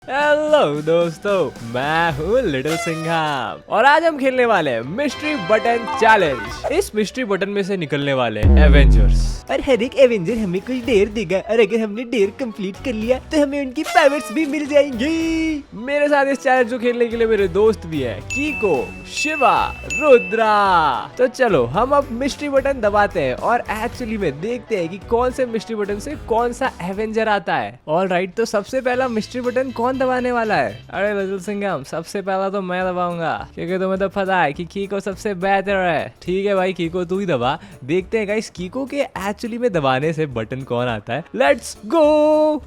Hello दोस्तों, मैं हूँ लिटिल सिंघम और आज हम खेलने वाले हैं मिस्ट्री बटन चैलेंज। इस मिस्ट्री बटन में से निकलने वाले एवेंजर्स और हर एक एवेंजर हमें कुछ डेयर देगा और अगर हमने डेयर कंप्लीट कर लिया तो हमें उनकी पावर्स भी मिल जाएंगी। मेरे साथ इस चैलेंज को खेलने के लिए मेरे दोस्त भी हैं, कीको, शिवा, रुद्रा। तो चलो हम अब मिस्ट्री बटन दबाते हैं और एक्चुअली में देखते हैं कि कौन से मिस्ट्री बटन से कौन सा एवेंजर आता है। ऑलराइट, तो सबसे पहला मिस्ट्री बटन कौन दबाने वाला है? अरे लिटिल सिंघम, सबसे पहला तो मैं दबाऊंगा क्योंकि तुम्हें तो पता है कि कीको सबसे बेहतर है। ठीक है भाई कीको, तू ही दबा। देखते हैं गाइस कीको के एक्चुअली में दबाने से बटन कौन आता है। Let's go.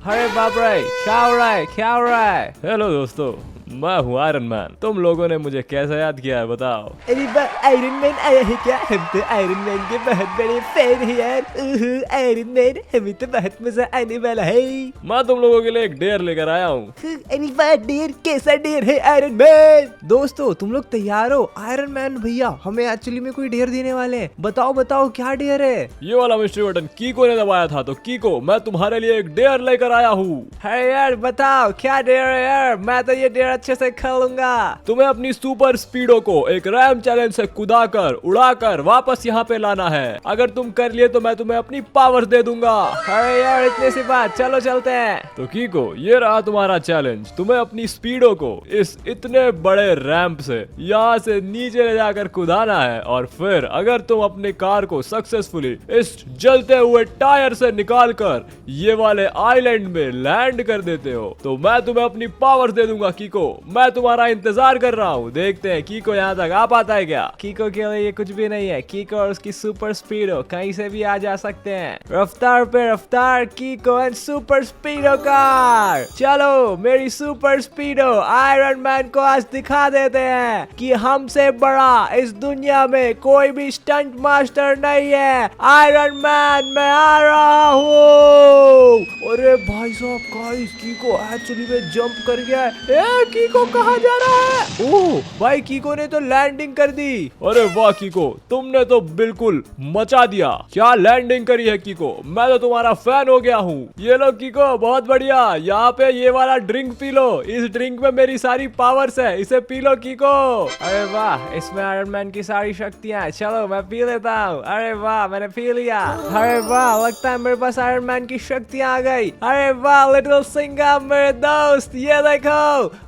अरे बाप रे, क्या हो रहा है, क्या हो रहा है? हेलो दोस्तों, मैं हूँ आयरन मैन। तुम लोगों ने मुझे कैसे याद किया है बताओ? अरे वाह, आयरन मैन आया है क्या? हम तो आयरन मैन के बहुत बड़े फैन हैं यार। आयरन मैन, हमें तो बहुत मजा आने वाला है। मैं तुम लोगों के लिए एक डेयर लेकर आया हूँ। अरे वाह, डेयर कैसा डेयर है आयरन मैन? दोस्तों तुम लोग तैयार हो? आयरन मैन भैया हमें एक्चुअली में कोई डेयर देने वाले हैं। बताओ बताओ क्या डेयर है? ये वाला मिस्ट्री बटन कीको ने दबाया था, तो कीको मैं तुम्हारे लिए एक डेयर लेकर आया हूँ। अरे यार बताओ क्या डेयर है यार? मैं तो ये डेयर अच्छे से खेलूंगा। तुम्हें अपनी सुपर स्पीडो को एक रैम चैलेंज से कुदाकर उड़ाकर वापस यहाँ पे लाना है। अगर तुम कर लिए तो मैं तुम्हें अपनी पावर दे दूंगा। अरे यार इतनी सी बात, चलो चलते हैं। तो कीको, ये रहा तुम्हारा चैलेंज। तुम्हें अपनी स्पीडो को इस इतने बड़े रैंप से यहाँ से नीचे ले जाकर कुदाना है और फिर अगर तुम अपनी कार को सक्सेसफुली इस जलते हुए टायर से निकालकर ये वाले आइलैंड में लैंड कर देते हो तो मैं तुम्हें अपनी पावर दे दूंगा। कीको, मैं तुम्हारा इंतजार कर रहा हूँ। देखते हैं कीको यहाँ तक आ पाता है क्या? कीको के लिए ये कुछ भी नहीं है। कीको और उसकी सुपर स्पीडो कहीं से भी आ जा सकते हैं। रफ्तार पे रफ्तार, Kicko and super Speedo car. चलो मेरी सुपर स्पीडो आयरन मैन को आज दिखा देते हैं कि हमसे बड़ा इस दुनिया में कोई भी स्टंट मास्टर नहीं है। आयरन मैन मैं आ रहा हूँ। अरे भाई साहब गाइस, कीको एक्चुअली में जंप कर गया है। कीको कहाँ जा रहा है? ओह भाई, कीको ने तो लैंडिंग कर दी। अरे वाह कीको, तुमने तो बिल्कुल मचा दिया। क्या लैंडिंग करी है कीको, मैं तो तुम्हारा फैन हो गया हूँ। ये लो कीको, बहुत बढ़िया। यहाँ पे ये वाला ड्रिंक पी लो। इस ड्रिंक में मेरी सारी पावर्स है, इसे पी लो कीको। अरे वाह, इसमें आयरन मैन की सारी शक्तियाँ हैं। चलो मैं पी लेता हूँ। अरे वाह, मैंने पी लिया। अरे वाह, लगता है मेरे पास आयरन मैन की शक्तियाँ आ गई। अरे वाह लिटिल सिंघम मेरे दोस्त, ये देखो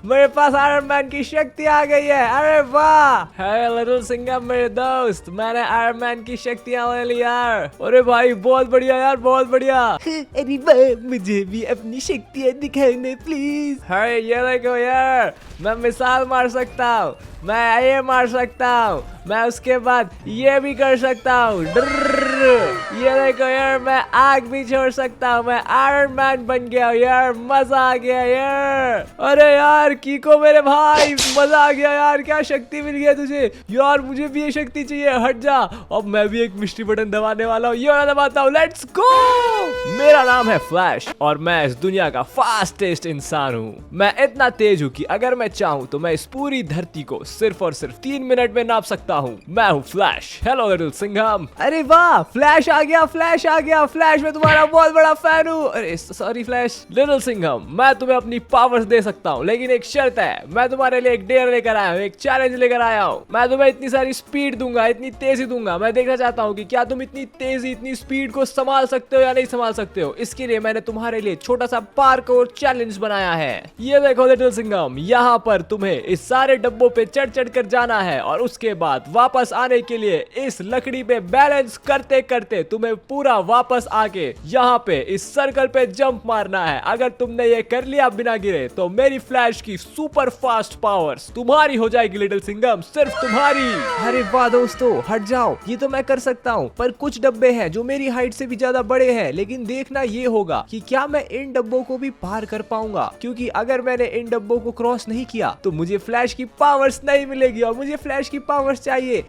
मेरे पास आयरन मैन की शक्ति आ गई है। अरे वाह। अरे लिटिल सिंघम मेरे दोस्त, मैंने आयरन मैन की शक्तियाँ ले ली यार। अरे भाई बहुत बढ़िया यार, बहुत बढ़िया। अरे वाह, मुझे भी अपनी शक्तियाँ दिखाने प्लीज। अरे ये देखो यार, मैं मिसाल मार सकता हूँ, मैं ये मार सकता हूँ, मैं उसके बाद ये भी कर सकता हूँ। ये देखो यार, मैं आग भी छोड़ सकता हूँ। मैं आयरन मैन बन गया यार, मजा आ गया यार। अरे यार कीको मेरे भाई, मजा आ गया यार। क्या शक्ति मिल गया तुझे यार, मुझे भी ये शक्ति चाहिए। हट जा, अब मैं भी एक मिस्ट्री बटन दबाने वाला हूँ। ये वाला दबाता हूँ। Let's go. मेरा नाम है फ्लैश और मैं इस दुनिया का फास्टेस्ट इंसान हूँ। मैं इतना तेज हूँ कि अगर मैं चाहूँ तो मैं इस पूरी धरती को सिर्फ और सिर्फ 3 मिनट में नाप सकता हूँ। मैं हूँ फ्लैश। Hello little Singham. अरे वाह, फ्लैश आ गया, फ्लैश आ गया। फ्लैश मैं तुम्हारा बहुत बड़ा फैन हूँ। अरे सॉरी फ्लैश। लिटिल सिंघम, मैं तुम्हें अपनी पावर्स दे सकता हूँ लेकिन एक शर्त है। मैं तुम्हारे लिए एक डेयर लेकर आया हूँ, एक चैलेंज लेकर आया हूँ। मैं तुम्हें इतनी सारी स्पीड दूंगा, इतनी तेजी दूंगा। मैं देखना चाहता हूँ कि क्या तुम इतनी तेजी, इतनी स्पीड को संभाल सकते हो या नहीं संभाल सकते हो। इसके लिए मैंने तुम्हारे लिए छोटा सा पार्कोर चैलेंज बनाया है। ये देखो लिटिल सिंघम, यहाँ पर तुम्हें इस सारे डब्बों पे चढ़ चढ़ कर जाना है और उसके बाद वापस आने के लिए इस लकड़ी पे बैलेंस करते करते तुम्हें पूरा वापस आके यहाँ पे इस सर्कल पे जंप मारना है। अगर तुमने ये कर लिया बिना गिरे तो मेरी फ्लैश की सुपर फास्ट पावर्स तुम्हारी हो जाएगी लिटिल सिंघम, सिर्फ तुम्हारी। अरे वाह दोस्तों, हट जाओ, ये तो मैं कर सकता हूँ। पर कुछ डब्बे हैं जो मेरी हाइट से भी ज्यादा बड़े हैं, लेकिन देखना ये होगा कि क्या मैं इन डब्बों को भी पार कर पाऊंगा, क्योंकि अगर मैंने इन डब्बों को क्रॉस नहीं किया तो मुझे फ्लैश की पावर्स नहीं मिलेगी और मुझे फ्लैश की पावर्स चाहिए।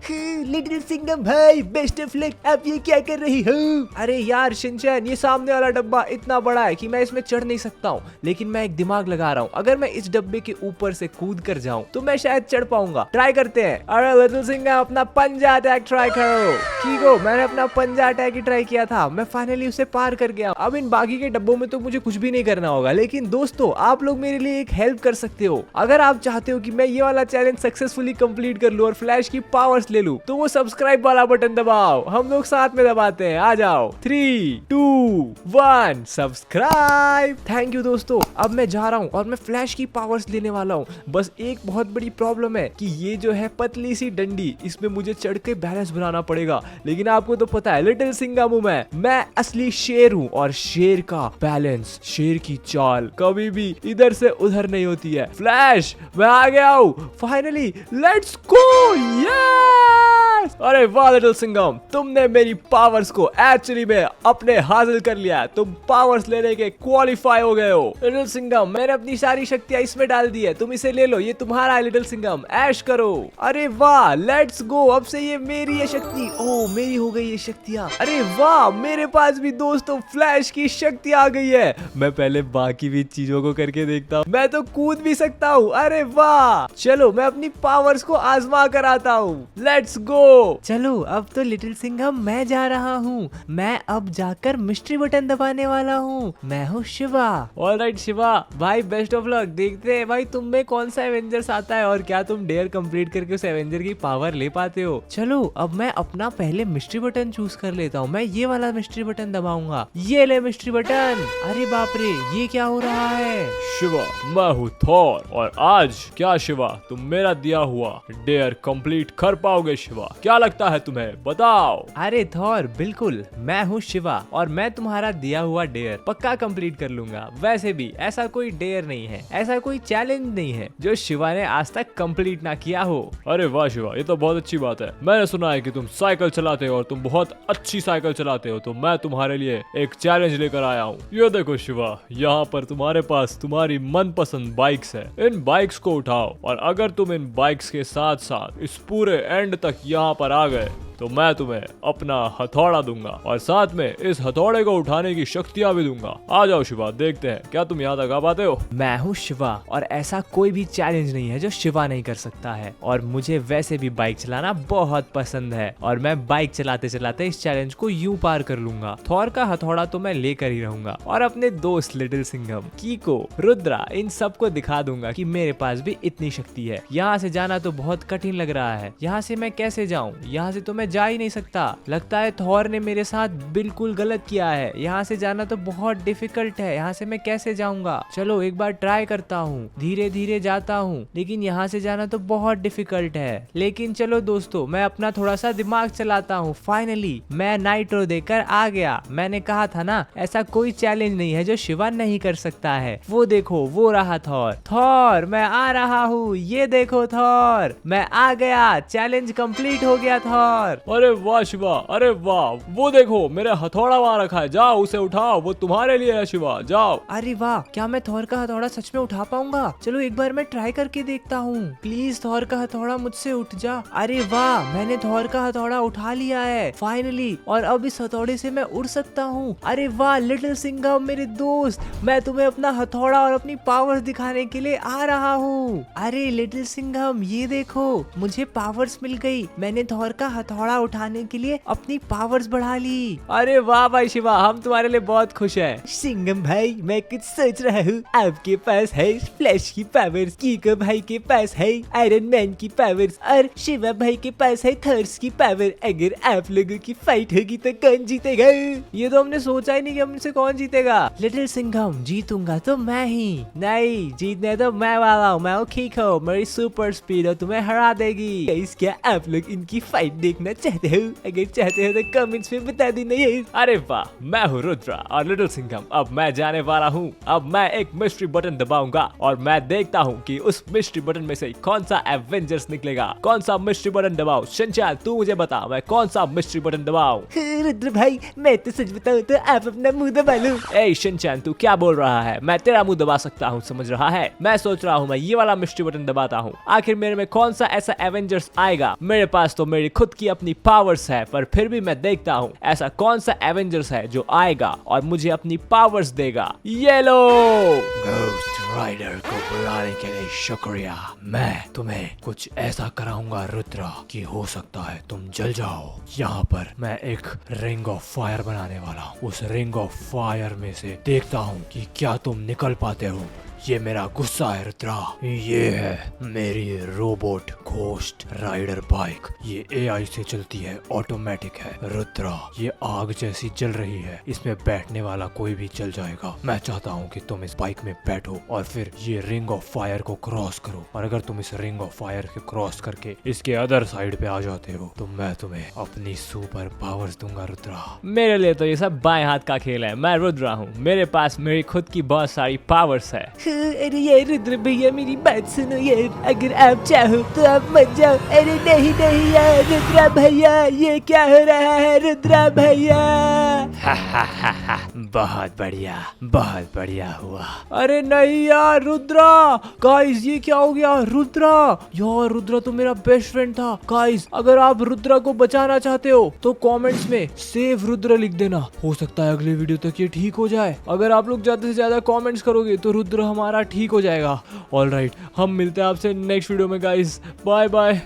लिटिल सिंघम भाई, बेस्ट ऑफ लक। आप ये ये क्या कर रही हो? अरे यार शिनचैन, ये सामने वाला डब्बा इतना बड़ा है कि मैं इसमें चढ़ नहीं सकता हूँ, लेकिन मैं एक दिमाग लगा रहा हूँ। अगर मैं इस डब्बे के ऊपर से कूद कर जाऊँ तो मैं शायद चढ़ पाऊंगा। ट्राई करते हैं। अरे लिटिल सिंघम, अपना पंजा अटैक ट्राई करो। ठीक हो, मैंने अपना पंजा अटैक ही ट्राई किया था, मैं फाइनली उसे पार कर गया। अब इन बाकी के डब्बों में तो मुझे कुछ भी नहीं करना होगा, लेकिन दोस्तों आप लोग मेरे लिए एक हेल्प कर सकते हो। अगर आप चाहते हो कि मैं ये वाला चैलेंज सक्सेसफुली कंप्लीट कर लूं और फ्लैश की पावर्स ले लूं, तो वो सब्सक्राइब वाला बटन दबाओ। हम लोग साथ में दबाते हैं, आ जाओ। 3, 2, 1 सब्सक्राइब। थैंक यू दोस्तों। अब मैं जा रहा हूँ और मैं फ्लैश की पावर्स लेने वाला हूँ। बस एक बहुत बड़ी प्रॉब्लम है कि ये जो है पतली सी डंडी, इसमें मुझे चढ़ के बैलेंस बनाना पड़ेगा। लेकिन आपको तो पता है लिटिल सिंघम हूँ मैं असली शेर हूँ, और शेर का बैलेंस, शेर की चाल कभी भी इधर से उधर नहीं होती है। फ्लैश, मैं आ गया हूँ फाइनली। Let's go. यस! अरे वाह लिटिल सिंघम, तुमने मेरी पावर्स को एक्चुअली में अपने हासिल कर लिया। तुम पावर्स लेने के क्वालिफाई हो गए हो। लिटिल सिंघम, मैंने अपनी सारी शक्तियां इसमें डाल दी है, तुम इसे ले लो, ये तुम्हारा है लिटिल सिंघम, ऐश करो। अरे वाह, लेट्स गो। अब से ये मेरी है शक्ति। ओह, मेरी हो गई ये शक्तियां। अरे वाह, मेरे पास भी दोस्तों फ्लैश की शक्ति आ गई है। मैं पहले बाकी भी चीजों को करके देखता हूँ। मैं तो कूद भी सकता हूँ। अरे वाह, चलो मैं अपनी पावर्स को आजमा कर आता हूँ। Let's go. चलो अब तो लिटिल सिंघम मैं जा रहा हूँ। मैं अब जाकर मिस्ट्री बटन दबाने वाला हूँ। मैं हूँ शिवा। ऑलराइट शिवा भाई, बेस्ट ऑफ लक। देखते हैं भाई तुम में कौन सा एवेंजर्स आता है और क्या तुम डेयर कंप्लीट करके उस एवेंजर की पावर ले पाते हो। चलो अब मैं अपना पहले मिस्ट्री बटन चूज कर लेता हूँ। मैं ये वाला मिस्ट्री बटन दबाऊंगा। ये ले मिस्ट्री बटन। अरे बाप रे, ये क्या हो रहा है? शिवा, मैं हूँ थॉर, और आज क्या शिवा तुम मेरा दिया हुआ डेयर कंप्लीट कर पाओगे? शिवा, क्या लगता है तुम्हें, बताओ। अरे थॉर, बिल्कुल, मैं हूँ शिवा और मैं तुम्हारा दिया हुआ डेयर पक्का कंप्लीट कर लूंगा। वैसे भी ऐसा कोई डेयर नहीं है, ऐसा कोई चैलेंज नहीं है जो शिवा ने आज तक कंप्लीट ना किया हो। अरे वाह शिवा, ये तो बहुत अच्छी बात है। मैंने सुना है कि तुम साइकिल चलाते हो और तुम बहुत अच्छी साइकिल चलाते हो, तो मैं तुम्हारे लिए एक चैलेंज लेकर आया हूँ। ये देखो शिवा, यहाँ पर तुम्हारे पास तुम्हारी मनपसंद बाइक्स है। इन बाइक्स को उठाओ, और अगर तुम इन बाइक्स के साथ साथ इस पूरे एंड तक यहाँ पर आ गए तो मैं तुम्हें अपना हथौड़ा दूंगा, और साथ में इस हथौड़े को उठाने की शक्तियां भी दूंगा। आ जाओ शिवा, देखते हैं क्या तुम यहाँ तक आ पाते हो। मैं हूँ शिवा, और ऐसा कोई भी चैलेंज नहीं है जो शिवा नहीं कर सकता है। और मुझे वैसे भी बाइक चलाना बहुत पसंद है, और मैं बाइक चलाते चलाते इस चैलेंज को यूं पार कर लूंगा। थॉर का हथौड़ा तो मैं लेकर ही रहूंगा, और अपने दोस्त लिटिल सिंघम, कीको, रुद्रा, इन सबको दिखा दूंगा कि मेरे पास भी इतनी शक्ति है। यहाँ से जाना तो बहुत कठिन लग रहा है। यहाँ से मैं कैसे जाऊँ? यहाँ से तो मैं जा ही नहीं सकता। लगता है थॉर ने मेरे साथ बिल्कुल गलत किया है। यहाँ से जाना तो बहुत डिफिकल्ट है। यहाँ से मैं कैसे जाऊंगा? चलो एक बार ट्राई करता हूँ। धीरे धीरे जाता हूँ, लेकिन यहाँ से जाना तो बहुत डिफिकल्ट है। लेकिन चलो दोस्तों, मैं अपना थोड़ा सा दिमाग चलाता हूँ। फाइनली मैं नाइट्रो देकर आ गया। मैंने कहा था ना, ऐसा कोई चैलेंज नहीं है जो शिवा नहीं कर सकता है। वो देखो, वो रहा थॉर। थॉर, मैं आ रहा हूँ। ये देखो थॉर, मैं आ गया। चैलेंज कंप्लीट हो गया थॉर। अरे वाह शिवा, अरे वाह, वो देखो मेरा हथौड़ा वहाँ रखा है, जाओ उसे उठाओ, वो तुम्हारे लिए है शिवा, जाओ। अरे वाह, क्या मैं थॉर का हथौड़ा सच में उठा पाऊंगा? चलो एक बार मैं ट्राई करके देखता हूँ। प्लीज थॉर का हथौड़ा मुझसे उठ जा। अरे वाह, मैंने थॉर का हथौड़ा उठा लिया है फाइनली, और अब इस हथौड़े से मैं उड़ सकता हूँ। अरे वाह लिटिल सिंघम मेरे दोस्त, मैं तुम्हें अपना हथौड़ा और अपनी पावर्स दिखाने के लिए आ रहा हूँ। अरे लिटिल सिंघम, ये देखो, मुझे पावर्स मिल गई। मैंने थॉर का हथौड़ा उठाने के लिए अपनी पावर्स बढ़ा ली। अरे वाह भाई शिवा, हम तुम्हारे लिए बहुत खुश हैं। सिंघम भाई, मैं कुछ सोच रहा हूँ। आपके पास है फ्लैश की पावर्स, कीको भाई के पास है आयरन मैन की पावर्स, और शिवा भाई के पास है थर्स की पावर। अगर आप लोगों की फाइट होगी तो कौन जीतेगा? ये तो हमने सोचा ही नहीं कि हमसे कौन जीतेगा। लिटिल सिंघम, जीतूंगा तो मैं ही। नहीं, जीतने तो मैं वाला हूँ। मैं हूँ कीको, मेरी सुपर स्पीड तुम्हें हरा देगी। क्या आप लोग इनकी फाइट देखना चाहते हो? अगर चाहते हो तो कमेंट्स में बता देना। अरे वाह, मैं हूँ रुद्रा और लिटिल सिंघम। अब मैं जाने वाला हूँ। अब मैं एक मिस्ट्री बटन दबाऊंगा और मैं देखता हूँ कि उस मिस्ट्री बटन में से कौन सा एवेंजर्स निकलेगा। कौन सा मिस्ट्री बटन दबाऊं? शिनचैन, तू मुझे बता, मैं कौन सा मिस्ट्री बटन दबाऊं? रुद्र भाई, मैं तो सच बताऊं तो आप अपना मुंह दबा लो। ए शिनचैन, तू क्या बोल रहा है? मैं तेरा मुंह दबा सकता हूँ, समझ रहा है? मैं सोच रहा हूँ मैं ये वाला मिस्ट्री बटन दबाता हूँ। आखिर मेरे में कौन सा ऐसा एवेंजर्स आएगा? मेरे पास तो मेरी खुद की अपनी अपनी पावर्स है, पर फिर भी मैं देखता हूँ ऐसा कौन सा एवेंजर्स है जो आएगा और मुझे अपनी पावर्स देगा। ये लो। घोस्ट राइडर को बुलाने के लिए शुक्रिया। मैं तुम्हें कुछ ऐसा कराऊंगा रुद्रा कि हो सकता है तुम जल जाओ। यहाँ पर मैं एक रिंग ऑफ फायर बनाने वाला हूँ। उस रिंग ऑफ फायर में से देखता हूँ कि क्या तुम निकल पाते हो। ये मेरा गुस्सा है रुद्रा। ये है मेरी रोबोट घोस्ट राइडर बाइक। ये एआई से चलती है, ऑटोमेटिक है रुद्रा। ये आग जैसी जल रही है, इसमें बैठने वाला कोई भी जल जाएगा। मैं चाहता हूँ कि तुम इस बाइक में बैठो और फिर ये रिंग ऑफ फायर को क्रॉस करो। और अगर तुम इस रिंग ऑफ फायर को क्रॉस करके इसके अदर साइड पे आ जाते हो तो मैं तुम्हें अपनी सुपर पावर्स दूंगा रुद्रा। मेरे लिए तो ये सब बाएं हाथ का खेल है। मैं रुद्रा हूँ, मेरे पास मेरी खुद की बहुत सारी पावर्स है। अरे यार रुद्र भैया मेरी बात सुनो यार, अगर आप चाहो तो आप मत जाओ। अरे नहीं नहीं यार रुद्रा भैया, ये क्या हो रहा है रुद्रा भैया। बहुत बढ़िया हुआ। अरे नहीं यार रुद्रा, गाइस ये क्या हो गया रुद्रा। यार रुद्रा तो मेरा बेस्ट फ्रेंड था। गाइस अगर आप रुद्रा को बचाना चाहते हो तो कमेंट्स में सेव रुद्रा लिख देना। हो सकता है अगले वीडियो तक ये ठीक हो जाए। अगर आप लोग ज्यादा से ज्यादा कमेंट्स करोगे तो रुद्रा हमारा ठीक हो जाएगा। ऑलराइट, हम मिलते हैं आपसे नेक्स्ट वीडियो में गाइस। Bye bye.